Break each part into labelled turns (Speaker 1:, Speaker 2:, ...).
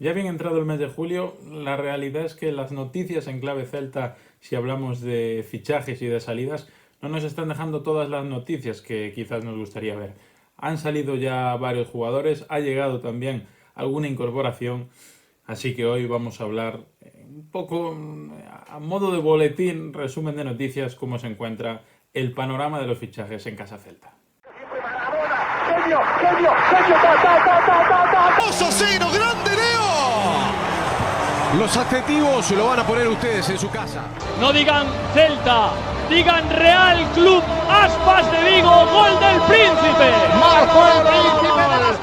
Speaker 1: Ya bien entrado el mes de julio, la realidad es que las noticias en clave celta, si hablamos de fichajes y de salidas, no nos están dejando todas las noticias que quizás nos gustaría ver. Han salido ya varios jugadores, ha llegado también alguna incorporación, así que hoy vamos a hablar un poco a modo de boletín, resumen de noticias, cómo se encuentra el panorama de los fichajes en Casa Celta.
Speaker 2: Genio, genio, genio,
Speaker 3: ¡Cero, grande Leo! Los adjetivos lo van a poner ustedes en su casa.
Speaker 4: No digan Celta, digan Real Club Aspas de Vigo, gol del Príncipe.
Speaker 2: marcó el Príncipe de las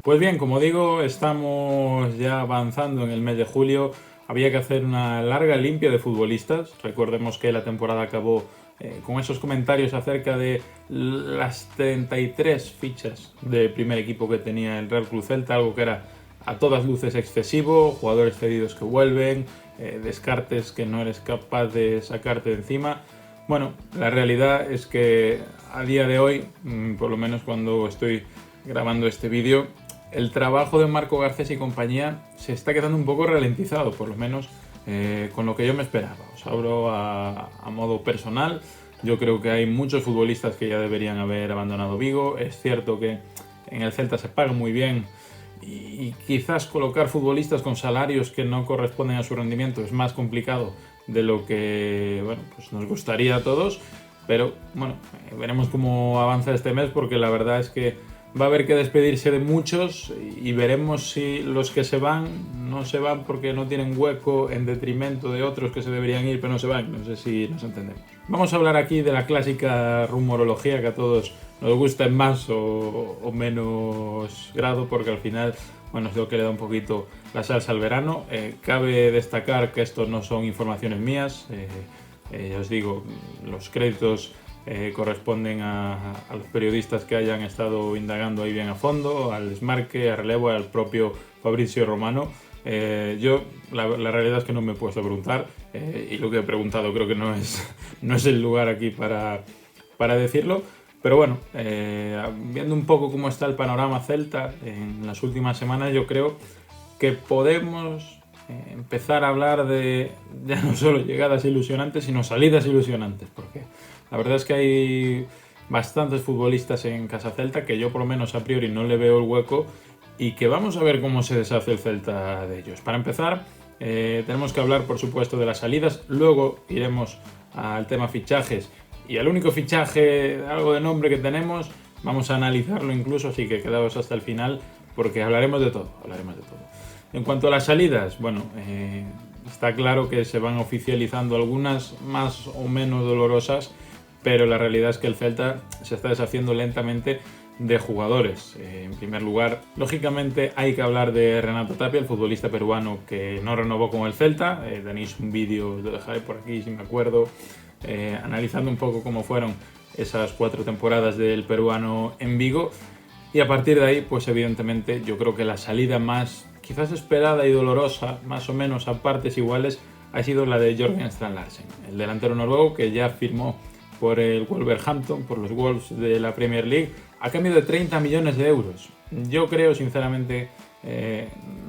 Speaker 1: Pues bien, como digo, estamos ya avanzando en el mes de julio. Había que hacer una larga limpia de futbolistas. Recordemos que la temporada acabó con esos comentarios acerca de las 33 fichas de primer equipo que tenía el Real Club Celta, algo que era a todas luces excesivo, jugadores cedidos que vuelven, descartes que no eres capaz de sacarte de encima. Bueno, la realidad es que a día de hoy, por lo menos cuando estoy grabando este vídeo, el trabajo de Marco Garcés y compañía se está quedando un poco ralentizado, por lo menos con lo que yo me esperaba. Os hablo a modo personal. Yo creo que hay muchos futbolistas que ya deberían haber abandonado Vigo. Es cierto que en el Celta se paga muy bien y quizás colocar futbolistas con salarios que no corresponden a su rendimiento es más complicado de lo que pues nos gustaría a todos. Pero bueno, veremos cómo avanza este mes, porque la verdad es que va a haber que despedirse de muchos y veremos si los que se van no se van porque no tienen hueco en detrimento de otros que se deberían ir pero no se van. No sé si nos entendemos. Vamos a hablar aquí de la clásica rumorología que a todos nos gusta en más o menos grado, porque al final, bueno, es lo que le da un poquito la salsa al verano. Cabe destacar que esto no son informaciones mías. Ya os digo, los créditos corresponden a los periodistas que hayan estado indagando ahí bien a fondo, al Desmarque, a Relevo, al propio Fabrizio Romano. Yo la realidad es que no me he puesto a preguntar y lo que he preguntado creo que no es el lugar aquí para decirlo, pero bueno, viendo un poco cómo está el panorama celta en las últimas semanas, yo creo que podemos empezar a hablar de ya no solo llegadas ilusionantes, sino salidas ilusionantes, porque la verdad es que hay bastantes futbolistas en Casa Celta que yo por lo menos a priori no le veo el hueco y que vamos a ver cómo se deshace el Celta de ellos. Para empezar, tenemos que hablar por supuesto de las salidas, luego iremos al tema fichajes y al único fichaje algo de nombre que tenemos, vamos a analizarlo incluso, así que quedaos hasta el final porque hablaremos de todo. En cuanto a las salidas, bueno, está claro que se van oficializando algunas más o menos dolorosas, pero la realidad es que el Celta se está deshaciendo lentamente de jugadores. En primer lugar, lógicamente hay que hablar de Renato Tapia, el futbolista peruano que no renovó con el Celta. Tenéis un vídeo, lo dejaré por aquí si me acuerdo, analizando un poco cómo fueron esas 4 temporadas del peruano en Vigo. Y a partir de ahí, pues evidentemente yo creo que la salida más quizás esperada y dolorosa, más o menos a partes iguales, ha sido la de Jørgen Strand Larsen, el delantero noruego que ya firmó por el Wolverhampton, por los Wolves de la Premier League, a cambio de 30 millones de euros. Yo creo, sinceramente,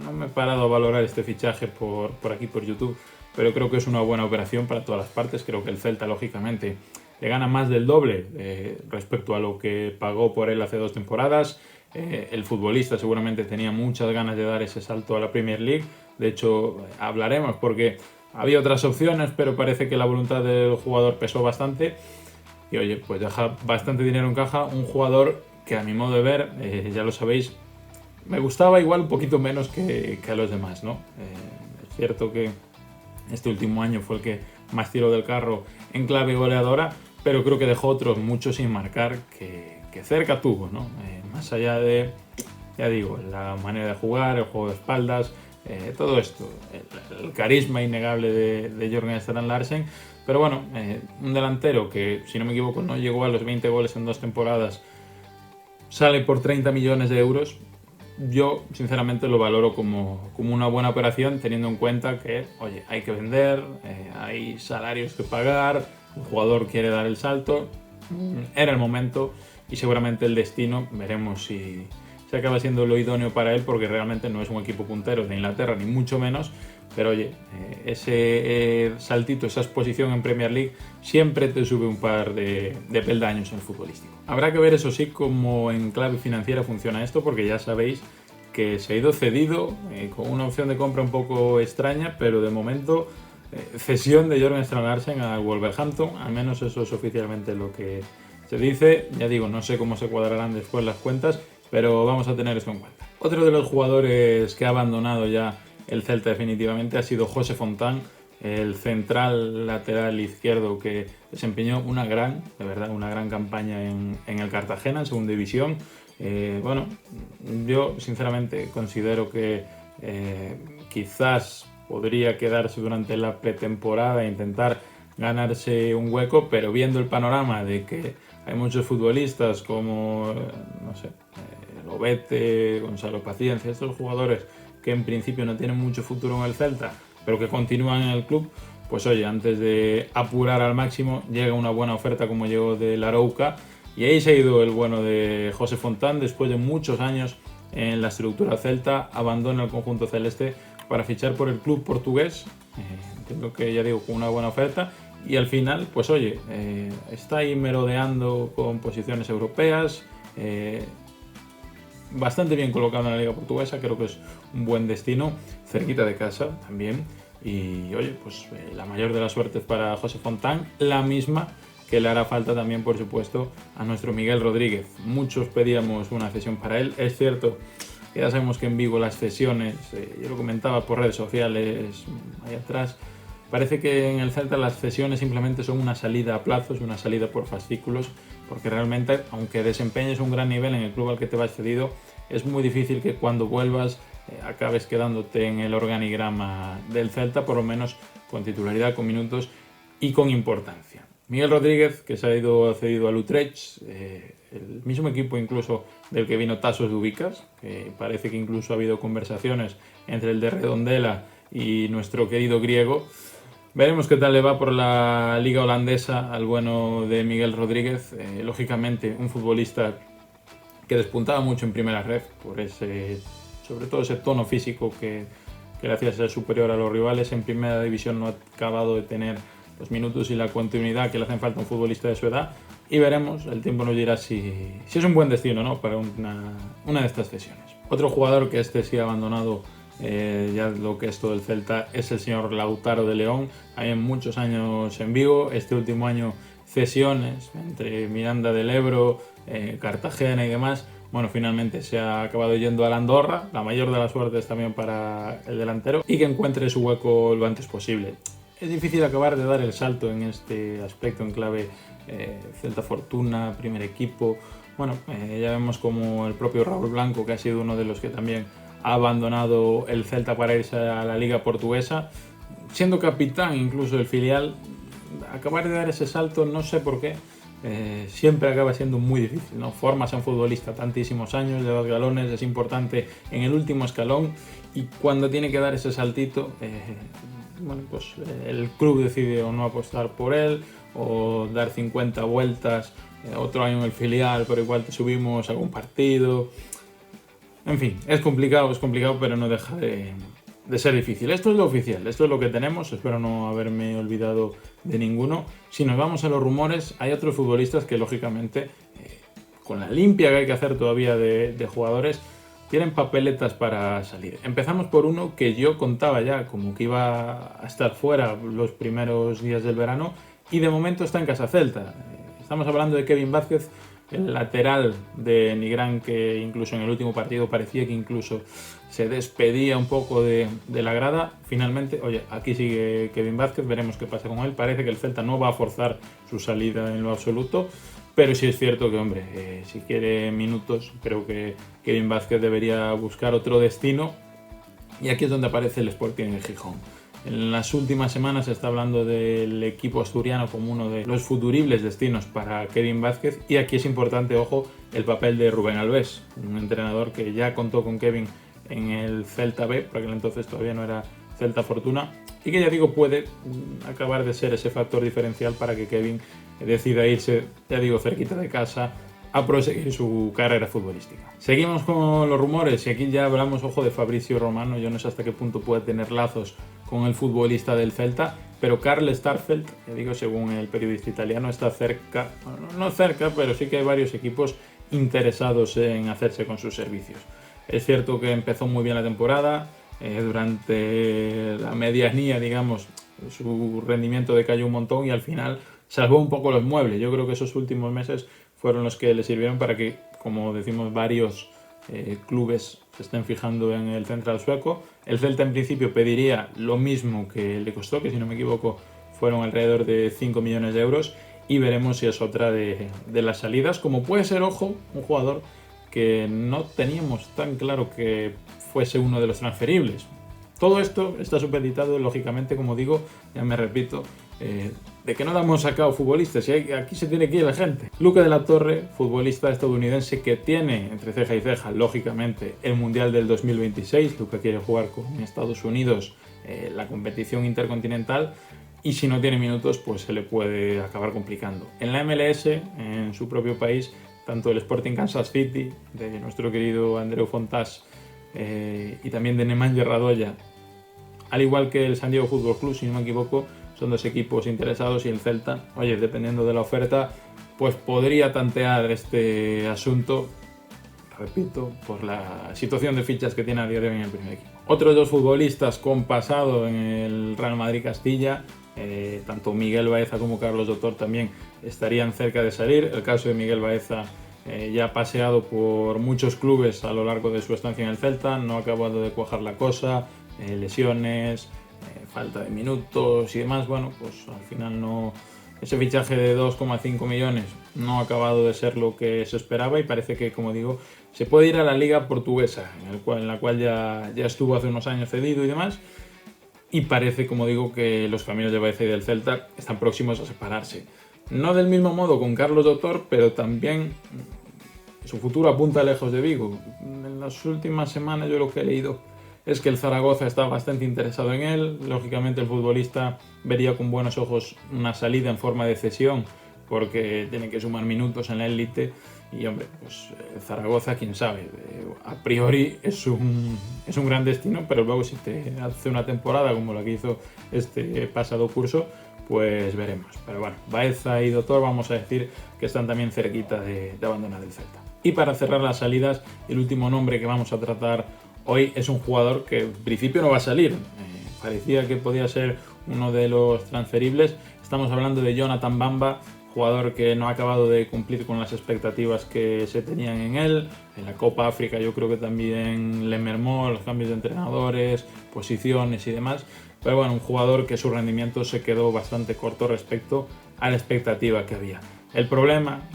Speaker 1: no me he parado a valorar este fichaje por aquí, por YouTube, pero creo que es una buena operación para todas las partes. Creo que el Celta, lógicamente, le gana más del doble respecto a lo que pagó por él hace 2 temporadas. El futbolista seguramente tenía muchas ganas de dar ese salto a la Premier League. De hecho, hablaremos porque había otras opciones, pero parece que la voluntad del jugador pesó bastante. Y oye, pues deja bastante dinero en caja. Un jugador que a mi modo de ver, ya lo sabéis, me gustaba igual un poquito menos que a los demás, ¿no? Es cierto que este último año fue el que más tiró del carro en clave goleadora, pero creo que dejó otros muchos sin marcar que cerca tuvo, ¿no? Más allá de, ya digo, la manera de jugar, el juego de espaldas, todo esto, el carisma innegable de Jørgen Strand Larsen. Pero bueno, un delantero que, si no me equivoco, no llegó a los 20 goles en 2 temporadas, sale por 30 millones de euros. Yo, sinceramente, lo valoro como una buena operación, teniendo en cuenta que, oye, hay que vender, hay salarios que pagar, el jugador quiere dar el salto. Era el momento y seguramente el destino, veremos si se acaba siendo lo idóneo para él, porque realmente no es un equipo puntero de Inglaterra, ni mucho menos, pero oye, ese saltito, esa exposición en Premier League siempre te sube un par de peldaños en el futbolístico. Habrá que ver, eso sí, cómo en clave financiera funciona esto, porque ya sabéis que se ha ido cedido con una opción de compra un poco extraña, pero de momento cesión de Jørgen Strand Larsen a Wolverhampton, al menos eso es oficialmente lo que se dice. Ya digo, no sé cómo se cuadrarán después las cuentas, pero vamos a tener esto en cuenta. Otro de los jugadores que ha abandonado ya el Celta definitivamente ha sido José Fontán, el central lateral izquierdo que desempeñó una gran campaña en el Cartagena, en segunda división. Bueno, yo sinceramente considero que quizás podría quedarse durante la pretemporada e intentar ganarse un hueco, pero viendo el panorama de que hay muchos futbolistas como, no sé, Lobete, Gonzalo Paciencia, estos jugadores que en principio no tienen mucho futuro en el Celta, pero que continúan en el club, pues oye, antes de apurar al máximo, llega una buena oferta como llegó del Arouca, y ahí se ha ido el bueno de José Fontán. Después de muchos años en la estructura celta, abandona el conjunto celeste para fichar por el club portugués, entiendo que ya digo, con una buena oferta, y al final, pues oye, está ahí merodeando con posiciones europeas, bastante bien colocado en la liga portuguesa, creo que es un buen destino, cerquita de casa también, y oye, pues la mayor de las suertes para José Fontán, la misma que le hará falta también, por supuesto, a nuestro Miguel Rodríguez. Muchos pedíamos una cesión para él, es cierto. Ya sabemos que en Vigo las cesiones, yo lo comentaba por redes sociales ahí atrás, parece que en el Celta las cesiones simplemente son una salida a plazos, una salida por fascículos, porque realmente, aunque desempeñes un gran nivel en el club al que te vas cedido, es muy difícil que cuando vuelvas acabes quedándote en el organigrama del Celta, por lo menos con titularidad, con minutos y con importancia. Miguel Rodríguez, que se ha ido cedido al Utrecht, el mismo equipo incluso del que vino Tasos Dubicas, que parece que incluso ha habido conversaciones entre el de Redondela y nuestro querido griego. Veremos qué tal le va por la liga holandesa al bueno de Miguel Rodríguez. Lógicamente un futbolista que despuntaba mucho en primera red por ese, sobre todo ese tono físico que le hacía ser superior a los rivales. En primera división no ha acabado de tener los minutos y la continuidad que le hacen falta a un futbolista de su edad, y veremos, el tiempo nos dirá si es un buen destino, ¿no?, para una de estas cesiones. Otro jugador que sí ha abandonado ya lo que es todo el Celta es el señor Lautaro de León. Hay muchos años en Vigo, este último año cesiones entre Miranda del Ebro, Cartagena y demás. Bueno, finalmente se ha acabado yendo a la Andorra, la mayor de las suertes también para el delantero, y que encuentre su hueco lo antes posible. Es difícil acabar de dar el salto en este aspecto en clave Celta Fortuna, primer equipo. Bueno, ya vemos como el propio Raúl Blanco, que ha sido uno de los que también ha abandonado el Celta para irse a la liga portuguesa, siendo capitán incluso del filial, acabar de dar ese salto, no sé por qué, siempre acaba siendo muy difícil, ¿no? Formas a un futbolista tantísimos años, de 2 galones, es importante en el último escalón, y cuando tiene que dar ese saltito, bueno, pues el club decide o no apostar por él o dar 50 vueltas, otro año en el filial, pero igual te subimos a algún partido. En fin, es complicado, pero no deja de ser difícil. Esto es lo oficial, esto es lo que tenemos, espero no haberme olvidado de ninguno. Si nos vamos a los rumores, hay otros futbolistas que lógicamente, con la limpia que hay que hacer todavía de jugadores, tienen papeletas para salir. Empezamos por uno que yo contaba ya como que iba a estar fuera los primeros días del verano, y de momento está en Casa Celta. Estamos hablando de Kevin Vázquez, el lateral de Nigrán, que incluso en el último partido parecía que incluso se despedía un poco de la grada. Finalmente, oye, aquí sigue Kevin Vázquez, veremos qué pasa con él. Parece que el Celta no va a forzar su salida en lo absoluto, pero sí es cierto que, hombre, si quiere minutos, creo que Kevin Vázquez debería buscar otro destino, y aquí es donde aparece el Sporting de Gijón. En las últimas semanas se está hablando del equipo asturiano como uno de los futuribles destinos para Kevin Vázquez, y aquí es importante, ojo, el papel de Rubén Alves, un entrenador que ya contó con Kevin en el Celta B, por aquel entonces todavía no era Celta Fortuna, y que ya digo puede acabar de ser ese factor diferencial para que Kevin decida irse, ya digo, cerquita de casa a proseguir su carrera futbolística. Seguimos con los rumores y aquí ya hablamos, ojo, de Fabrizio Romano. Yo no sé hasta qué punto puede tener lazos con el futbolista del Celta, pero Carl Starfelt, ya digo, según el periodista italiano, está cerca, bueno, no cerca, pero sí que hay varios equipos interesados en hacerse con sus servicios. Es cierto que empezó muy bien la temporada, durante la medianía, digamos, su rendimiento decayó un montón y al final salvó un poco los muebles. Yo creo que esos últimos meses fueron los que le sirvieron para que, como decimos, varios clubes se estén fijando en el central sueco. El Celta en principio pediría lo mismo que le costó, que si no me equivoco fueron alrededor de 5 millones de euros, y veremos si es otra de las salidas, como puede ser, ojo, un jugador que no teníamos tan claro que fuese uno de los transferibles. Todo esto está supeditado, lógicamente, como digo, ya me repito, de que no le hemos sacado futbolistas, y aquí se tiene que ir la gente. Luca de la Torre, futbolista estadounidense que tiene entre ceja y ceja, lógicamente, el Mundial del 2026. Luca quiere jugar con Estados Unidos la competición intercontinental, y si no tiene minutos, pues se le puede acabar complicando. En la MLS, en su propio país, tanto el Sporting Kansas City, de nuestro querido Andreu Fontàs, y también de Nemanja Radoja, al igual que el San Diego Fútbol Club, si no me equivoco, son dos equipos interesados, y el Celta, oye, dependiendo de la oferta, pues podría tantear este asunto, repito, por la situación de fichas que tiene a día de hoy en el primer equipo. Otros dos futbolistas con pasado en el Real Madrid Castilla, tanto Miguel Baeza como Carlos Doctor, también estarían cerca de salir. El caso de Miguel Baeza, ya ha paseado por muchos clubes a lo largo de su estancia en el Celta, no ha acabado de cuajar la cosa, lesiones, falta de minutos y demás. Bueno, pues al final no, ese fichaje de 2,5 millones no ha acabado de ser lo que se esperaba, y parece que, como digo, se puede ir a la Liga Portuguesa, en la cual ya estuvo hace unos años cedido y demás, y parece, como digo, que los caminos de Baeza y del Celta están próximos a separarse. No del mismo modo con Carlos Doctor, pero también su futuro apunta lejos de Vigo. En las últimas semanas yo lo que he leído es que el Zaragoza está bastante interesado en él. Lógicamente el futbolista vería con buenos ojos una salida en forma de cesión, porque tiene que sumar minutos en la élite, y hombre, pues el Zaragoza, quién sabe, a priori es un gran destino, pero luego si te hace una temporada como la que hizo este pasado curso, pues veremos. Pero bueno, Baeza y Doctor vamos a decir que están también cerquita de abandonar el Celta. Y para cerrar las salidas, el último nombre que vamos a tratar hoy es un jugador que en principio no va a salir. Parecía que podía ser uno de los transferibles. Estamos hablando de Jonathan Bamba, jugador que no ha acabado de cumplir con las expectativas que se tenían en él. En la Copa África yo creo que también le mermó los cambios de entrenadores, posiciones y demás. Pero bueno, un jugador que su rendimiento se quedó bastante corto respecto a la expectativa que había. El problema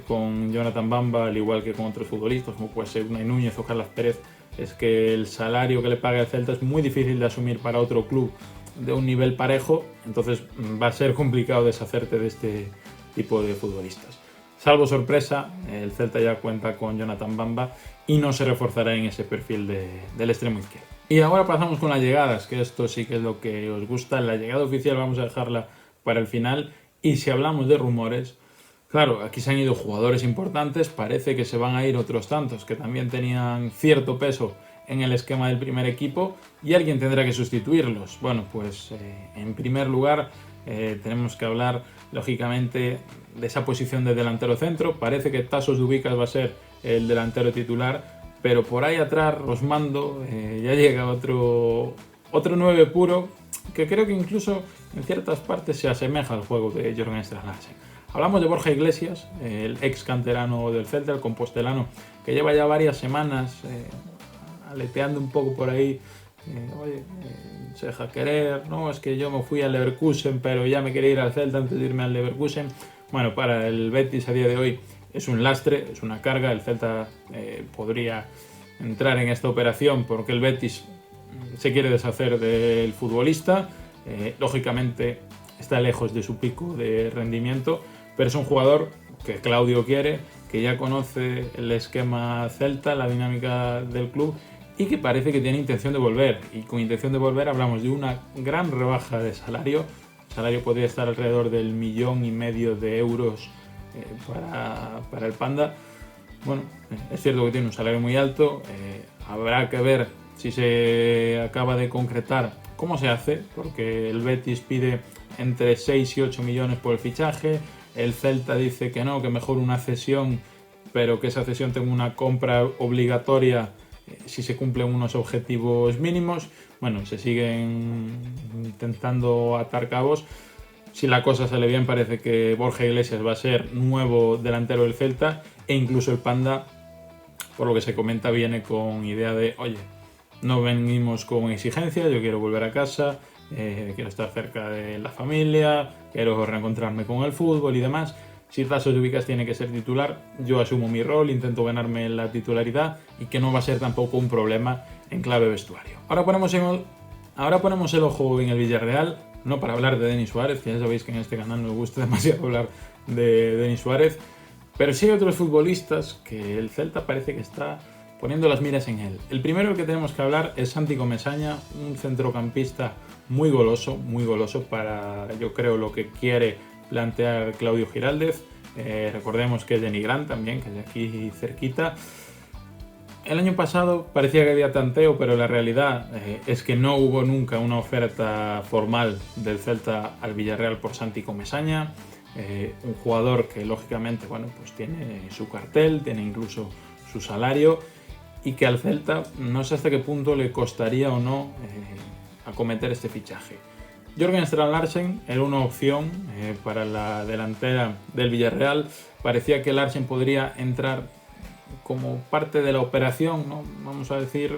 Speaker 1: con Jonathan Bamba, al igual que con otros futbolistas como puede ser Unai Núñez o Carlos Pérez, es que el salario que le paga el Celta es muy difícil de asumir para otro club de un nivel parejo, entonces va a ser complicado deshacerte de este tipo de futbolistas. Salvo sorpresa, el Celta ya cuenta con Jonathan Bamba y no se reforzará en ese perfil del extremo izquierdo. Y ahora pasamos con las llegadas, que esto sí que es lo que os gusta. La llegada oficial vamos a dejarla para el final, y si hablamos de rumores, claro, aquí se han ido jugadores importantes, parece que se van a ir otros tantos que también tenían cierto peso en el esquema del primer equipo, y alguien tendrá que sustituirlos. Bueno, pues en primer lugar tenemos que hablar, lógicamente, de esa posición de delantero centro. Parece que Tasos Dubicas va a ser el delantero titular, pero por ahí atrás, Rosmando, ya llega otro 9 puro, que creo que incluso en ciertas partes se asemeja al juego de Jørgen Strand Larsen. Hablamos de Borja Iglesias, el ex canterano del Celta, el compostelano, que lleva ya varias semanas aleteando un poco por ahí. Se deja querer, no, es que yo me fui al Leverkusen, pero ya me quería ir al Celta antes de irme al Leverkusen. Bueno, para el Betis a día de hoy es un lastre, es una carga. El Celta podría entrar en esta operación porque el Betis se quiere deshacer del futbolista. Lógicamente está lejos de su pico de rendimiento, pero es un jugador que Claudio quiere, que ya conoce el esquema Celta, la dinámica del club, y que parece que tiene intención de volver. Y con intención de volver hablamos de una gran rebaja de salario. El salario podría estar alrededor del 1,5 millones de euros para el Panda. Bueno, es cierto que tiene un salario muy alto, habrá que ver si se acaba de concretar cómo se hace, porque el Betis pide entre 6 y 8 millones por el fichaje, el Celta dice que no, que mejor una cesión, pero que esa cesión tenga una compra obligatoria si se cumplen unos objetivos mínimos. Bueno, se siguen intentando atar cabos. Si la cosa sale bien, parece que Borja Iglesias va a ser nuevo delantero del Celta, e incluso el Panda, por lo que se comenta, viene con idea de, oye, no venimos con exigencias, yo quiero volver a casa, quiero estar cerca de la familia, quiero reencontrarme con el fútbol y demás. Si Tasso Tsimikas tiene que ser titular, yo asumo mi rol, intento ganarme la titularidad y que no va a ser tampoco un problema en clave vestuario. Ahora ponemos el ojo en el Villarreal, no para hablar de Denis Suárez, que ya sabéis que en este canal no me gusta demasiado hablar de Denis Suárez, pero sí hay otros futbolistas que el Celta parece que está poniendo las miras en él. El primero que tenemos que hablar es Santi Comesaña, un centrocampista muy goloso para, yo creo, lo que quiere plantear Claudio Giraldez. Recordemos que es de Nigrán también, que es de aquí cerquita. El año pasado parecía que había tanteo, pero la realidad es que no hubo nunca una oferta formal del Celta al Villarreal por Santi Comesaña. Un jugador que lógicamente, bueno, pues tiene su cartel, tiene incluso su salario, y que al Celta no sé hasta qué punto le costaría o no acometer este fichaje. Jørgen Strand Larsen era una opción para la delantera del Villarreal. Parecía que Larsen podría entrar como parte de la operación, ¿no? Vamos a decir,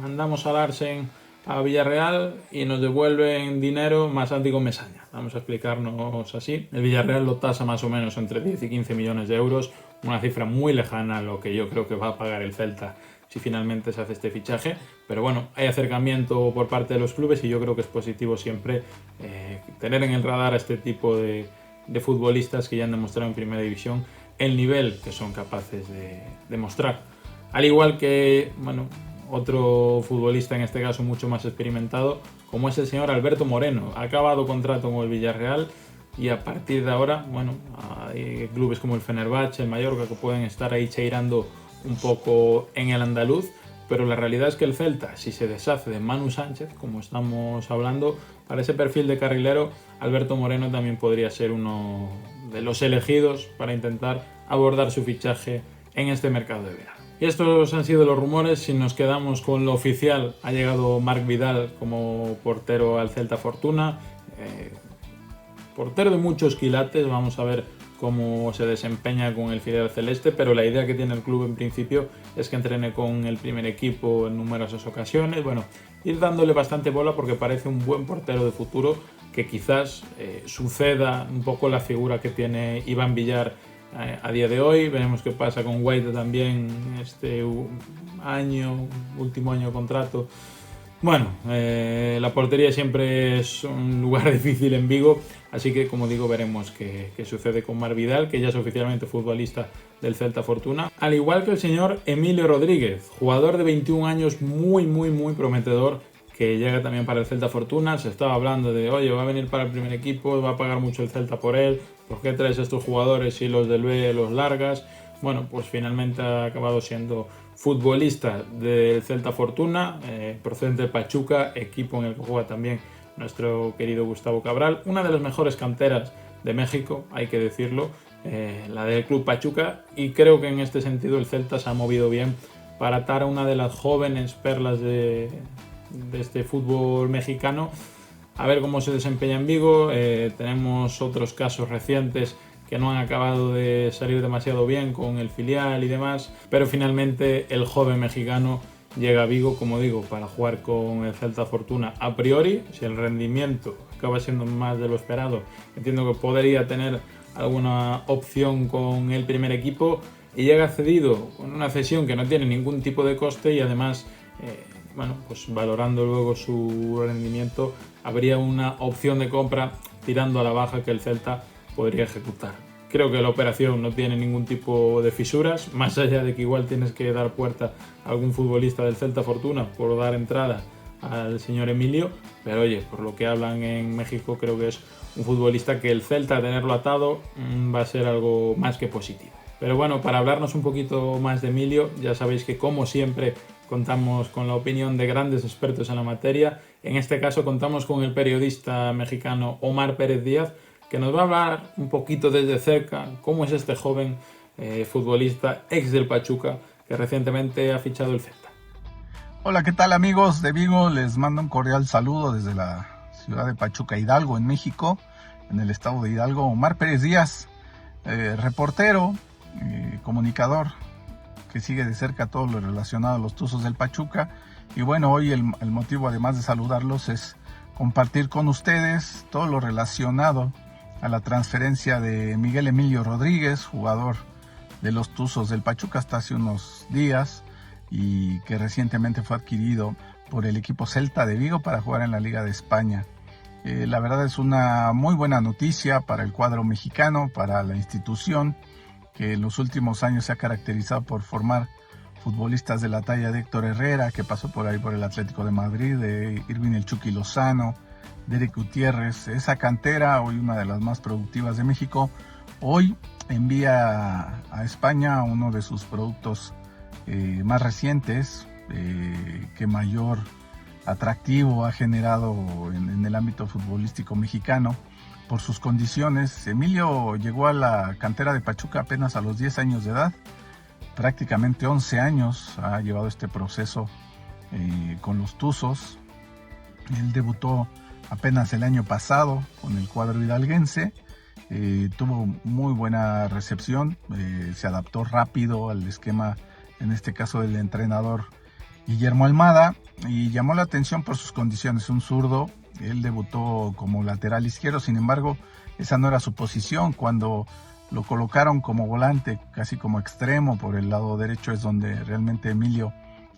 Speaker 1: mandamos a Larsen a Villarreal y nos devuelven dinero más Santi Comesaña. Vamos a explicarnos así. El Villarreal lo tasa más o menos entre 10 y 15 millones de euros, una cifra muy lejana a lo que yo creo que va a pagar el Celta si finalmente se hace este fichaje. Pero bueno, hay acercamiento por parte de los clubes y yo creo que es positivo siempre tener en el radar a este tipo de futbolistas que ya han demostrado en Primera División el nivel que son capaces de mostrar. Al igual que, bueno, otro futbolista en este caso mucho más experimentado, como es el señor Alberto Moreno. Ha acabado contrato con el Villarreal y a partir de ahora, bueno, hay clubes como el Fenerbahce, el Mallorca, que pueden estar ahí cheirando un poco en el andaluz, pero la realidad es que el Celta, si se deshace de Manu Sánchez, como estamos hablando, para ese perfil de carrilero, Alberto Moreno también podría ser uno de los elegidos para intentar abordar su fichaje en este mercado de verano. Y estos han sido los rumores. Si nos quedamos con lo oficial, ha llegado Marc Vidal como portero al Celta Fortuna. Portero de muchos quilates, vamos a ver cómo se desempeña con el filial celeste, pero la idea que tiene el club en principio es que entrene con el primer equipo en numerosas ocasiones. Bueno, ir dándole bastante bola porque parece un buen portero de futuro, que quizás suceda un poco la figura que tiene Iván Villar a día de hoy. Veremos qué pasa con Guaita también este último año de contrato. Bueno, la portería siempre es un lugar difícil en Vigo, así que, como digo, veremos qué sucede con Marc Vidal, que ya es oficialmente futbolista del Celta Fortuna, al igual que el señor Emilio Rodríguez, jugador de 21 años muy prometedor, que llega también para el Celta Fortuna. Se estaba hablando de, oye, va a venir para el primer equipo, va a pagar mucho el Celta por él, ¿por qué traes a estos jugadores si los del B los largas? Bueno, pues finalmente ha acabado siendo futbolista del Celta Fortuna, procedente de Pachuca, equipo en el que juega también nuestro querido Gustavo Cabral, una de las mejores canteras de México, hay que decirlo, la del Club Pachuca, y creo que en este sentido el Celta se ha movido bien para atar a una de las jóvenes perlas de este fútbol mexicano, a ver cómo se desempeña en Vigo. Tenemos otros casos recientes que no han acabado de salir demasiado bien con el filial y demás, pero finalmente el joven mexicano llega a Vigo, como digo, para jugar con el Celta Fortuna. A priori, si el rendimiento acaba siendo más de lo esperado, entiendo que podría tener alguna opción con el primer equipo, y llega cedido con una cesión que no tiene ningún tipo de coste, y además bueno, pues valorando luego su rendimiento, habría una opción de compra tirando a la baja que el Celta podría ejecutar. Creo que la operación no tiene ningún tipo de fisuras, más allá de que igual tienes que dar puerta a algún futbolista del Celta Fortuna por dar entrada al señor Emilio, pero oye, por lo que hablan en México, creo que es un futbolista que el Celta, tenerlo atado, va a ser algo más que positivo. Pero bueno, para hablarnos un poquito más de Emilio, ya sabéis que como siempre contamos con la opinión de grandes expertos en la materia. En este caso contamos con el periodista mexicano Omar Pérez Díaz, que nos va a hablar un poquito desde cerca cómo es este joven futbolista ex del Pachuca que recientemente ha fichado el Celta.
Speaker 5: Hola, ¿qué tal amigos de Vigo? Les mando un cordial saludo desde la ciudad de Pachuca, Hidalgo, en México, en el estado de Hidalgo. Omar Pérez Díaz, reportero, comunicador, que sigue de cerca todo lo relacionado a los Tuzos del Pachuca. Y bueno, hoy el motivo, además de saludarlos, es compartir con ustedes todo lo relacionado a la transferencia de Miguel Emilio Rodríguez, jugador de los Tuzos del Pachuca hasta hace unos días, y que recientemente fue adquirido por el equipo Celta de Vigo para jugar en la Liga de España. La verdad es una muy buena noticia para el cuadro mexicano, para la institución, que en los últimos años se ha caracterizado por formar futbolistas de la talla de Héctor Herrera, que pasó por ahí por el Atlético de Madrid, de Irving El Chucky Lozano, Derek Gutiérrez. Esa cantera, hoy una de las más productivas de México, hoy envía a España uno de sus productos más recientes, que mayor atractivo ha generado en el ámbito futbolístico mexicano por sus condiciones. Emilio llegó a la cantera de Pachuca apenas a los 10 años de edad, prácticamente 11 años ha llevado este proceso con los Tuzos. Él debutó apenas el año pasado con el cuadro hidalguense, tuvo muy buena recepción, se adaptó rápido al esquema, en este caso del entrenador Guillermo Almada, y llamó la atención por sus condiciones. Un zurdo, él debutó como lateral izquierdo, sin embargo esa no era su posición. Cuando lo colocaron como volante, casi como extremo por el lado derecho, es donde realmente Emilio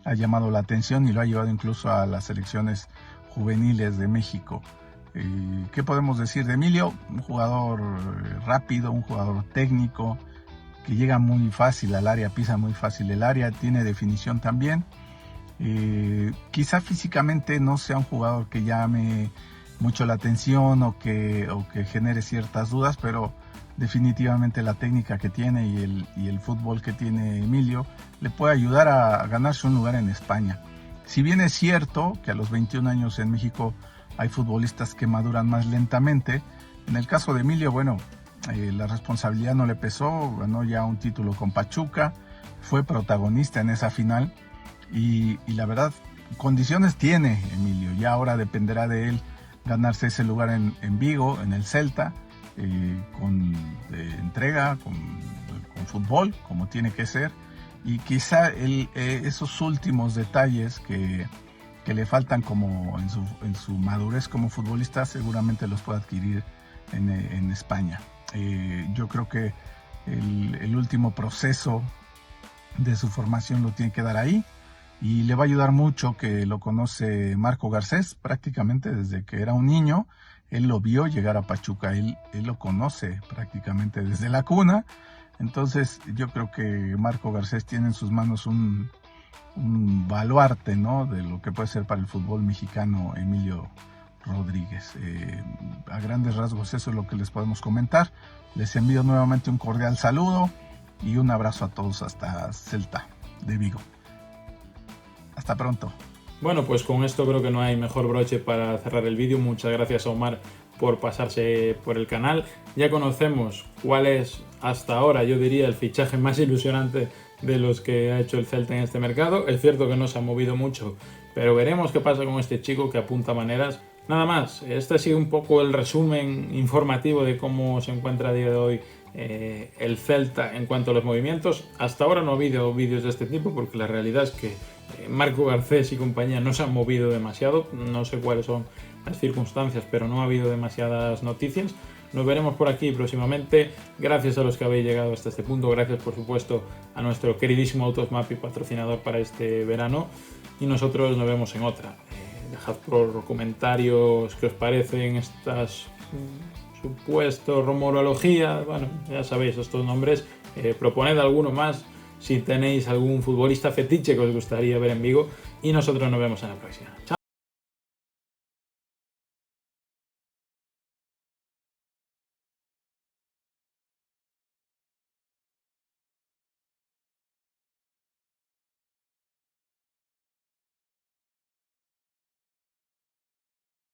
Speaker 5: ha llamado la atención y lo ha llevado incluso a las selecciones juveniles de México. ¿Qué podemos decir de Emilio? Un jugador rápido, un jugador técnico, que llega muy fácil al área, pisa muy fácil el área, tiene definición también. Quizá físicamente no sea un jugador que llame mucho la atención o que genere ciertas dudas, pero definitivamente la técnica que tiene y el fútbol que tiene Emilio le puede ayudar a ganarse un lugar en España. Si bien es cierto que a los 21 años en México hay futbolistas que maduran más lentamente, en el caso de Emilio, bueno, la responsabilidad no le pesó, ganó ya un título con Pachuca, fue protagonista en esa final y la verdad, condiciones tiene Emilio. Ya ahora dependerá de él ganarse ese lugar en Vigo, en el Celta, con entrega, con fútbol, como tiene que ser, y quizá esos últimos detalles que le faltan como en su madurez como futbolista, seguramente los puede adquirir en España. Yo creo que el último proceso de su formación lo tiene que dar ahí, y le va a ayudar mucho que lo conoce Marco Garcés prácticamente desde que era un niño. Él lo vio llegar a Pachuca, él lo conoce prácticamente desde la cuna. Entonces yo creo que Marco Garcés tiene en sus manos un baluarte, ¿no?, de lo que puede ser para el fútbol mexicano Emilio Rodríguez. A grandes rasgos eso es lo que les podemos comentar. Les envío nuevamente un cordial saludo y un abrazo a todos hasta Celta de Vigo. Hasta pronto.
Speaker 1: Bueno, pues con esto creo que no hay mejor broche para cerrar el vídeo. Muchas gracias a Omar por pasarse por el canal. Ya conocemos cuál es hasta ahora, yo diría, el fichaje más ilusionante de los que ha hecho el Celta en este mercado. Es cierto que no se ha movido mucho, pero veremos qué pasa con este chico que apunta maneras. Nada más, este ha sido un poco el resumen informativo de cómo se encuentra a día de hoy el Celta en cuanto a los movimientos. Hasta ahora no ha habido vídeos de este tipo porque la realidad es que Marco Garcés y compañía no se han movido demasiado. No sé cuáles son las circunstancias, pero no ha habido demasiadas noticias. Nos veremos por aquí próximamente. Gracias a los que habéis llegado hasta este punto. Gracias, por supuesto, a nuestro queridísimo Autosmapi, patrocinador para este verano. Y nosotros nos vemos en otra. Dejad por comentarios qué os parecen estas supuestos rumorologías. Bueno, ya sabéis estos nombres. Proponed alguno más si tenéis algún futbolista fetiche que os gustaría ver en Vigo. Y nosotros nos vemos en la próxima. ¡Chao!